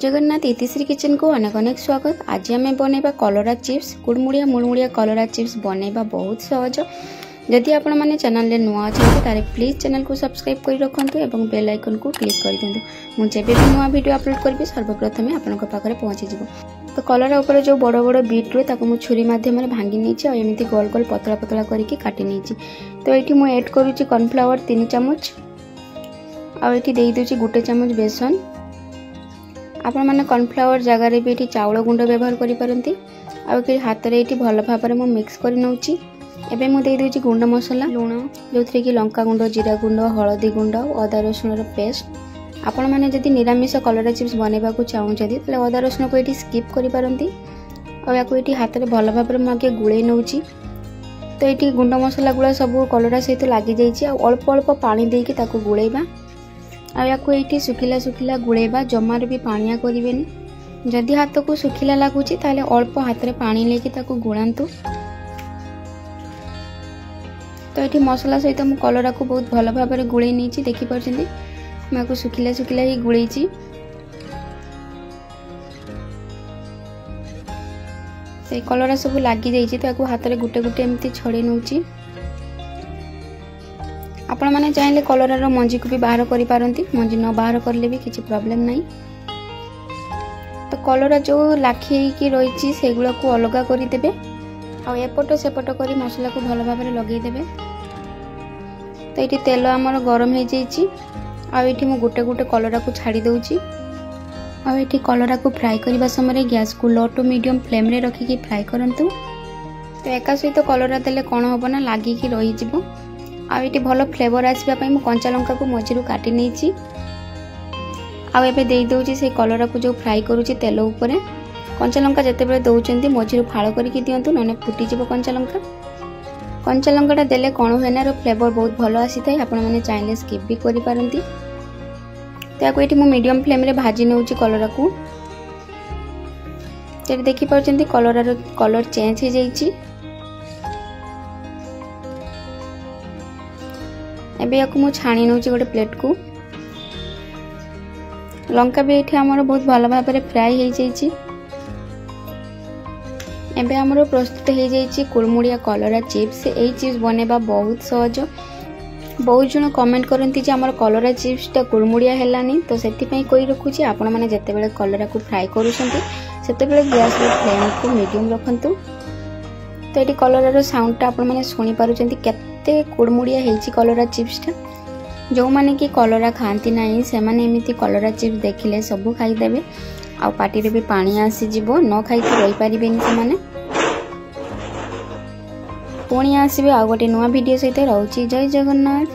Jagannath इतिश्री kitchen को अनेक अनेक स्वागत। आज आम बनइबा कलरा चिप्स। कुड़मुड़िया मुड़मुड़िया कलरा चिप्स बनइबा बहुत सहज। जदि आपण माने चैनल रे नुआ अछंती तारे प्लीज चैनल को सब्सक्राइब करि रखंतु एवं बेल आइकन को क्लिक कर दियंतु। मु जेबे भी नुआ वीडियो अपलोड करबी सर्वप्रथमे आपनक पाखरे पहुंची जिवो। तो कलरा ऊपर जो बड़ बड़ बीट रो ताको मु छुरी माध्यम रे भांगी नेछि आ एमिति गोल गोल पतला पतला करके काटी नेछि। तो एठी मु ऐड करूछि कॉर्नफ्लावर 3 चम्मच आ एठी देई दोछि 1 चम्मच बेसन। आपण माने कॉर्नफ्लावर जगह रे भी एठी चावल गुंड व्यवहार करि परंती। आ कि हाथ रे एठी भल भाबरे मु मिक्स करि नउछि। एबे मु देई दोछि गुंड मसला लूण जोथरे कि लंका गुंड जीरा गुंड हळदी गुंड अदा रसुन रो पेस्ट। आपण माने जदि निरामिष कलरा चिप्स बनेबा को चाहू जदि तले अदा रसुन को एठी स्किप करि परंती। आ याको एठी हाथ रे भल भाबरे मु आगे गुळै नउछि। तो एठी गुंड मसला गुळा सब कलरा सहित लागि जाईछि। आ अल्प अल्प पानी देकी ताको गुळैबा। आ याको एठी सुखिला सुखिला गुळैबा, जमार भी पानिया करिवेनी। जदि हाथ को सुखिला लागुछि ताले अल्प हाथ रे पानी लेकी ताको गुळांतु। तो ये मसला सहित मु कलरा को बहुत भल भाव में गुड़े नहीं देखी पार्टी मैं सुखिला सुखिला ही गुड़े कलरा सब लगी जाइए। तो हाथ में गुटे गुटे एमती छड़े नौची। आपण मैंने चाहिए कलरार मंजी को भी बाहर करि पारंती। मंजी न बाहर करले भी किसी प्रॉब्लम नहीं। तो कलरा जो लाखी की रही सेगुड़ा को अलग करदेवे। आ एपट सेपट कर मसला को भल भाव में लगेदेवे। तो ये तेल आमर गरम हो जाइए। आठी मु गोटे गोटे कलरा को छाड़ी दूची। आठी कलरा को फ्राए करने समय गैस को लो टू मीडियम फ्लेम रे रखिकी फ्राए करंतु। तो एका सहित कलरा देले कौन हम ना लागिकी रही। आठी भल फ्लेवर आसवाई मु कंचा लंका को मझिरू काटी नहीं। आबे दे दूची से कलरा को जो फ्राए करूची तेल उपरे। कंचा लंका जिते बड़े दौरान मझिरू फाड़ करके दिंतु ना फुटीज कंचा लंका। कंचा लंकाटा देले कौन हुए ना फ्लेवर बहुत भल आसी था। आपण मैंने चाहिए स्किप भी करि पारंती। तो ये मीडियम फ्लेम रे भाजी नउची कलरा को। देखी पार्टी कलरार कलर चेंज हो जाइए। एबे याकु मु छाणी नउची गोटे प्लेट को। लंका भी ये आमर बहुत भल भाव में फ्राए हो जाइए। एबे हमरो प्रस्तुत हो जाइए कुड़मुड़िया कलरा चिप्स। यही चिप्स बनइबा बहुत सहज। बहुत जन कमेंट करती जे हमर कलरा चिप्सटा कुड़मुड़िया हेलानी। तो सेतिपई कोई रखुची आपण माने जते बेले कलरा को फ्राए करूछंती सेते बेले गैस रे फ्लेम को मीडियम रखंतु। तो एटी कलरार साउंडटा आपण माने सुनी पारुछंती केते कुड़मुड़िया हेची कलरा चिप्सटा। जो माने कि कलरा खांती नाही से माने एमिति कलरा चिप्स देखिले सब खाई देबे। आ पार्टी रे भी पानी आसीजिवो, न खाई रही पारिबेनी से। पुणी आसबे आ गोटे नुआ वीडियो सहित। रहउची जय जगन्नाथ।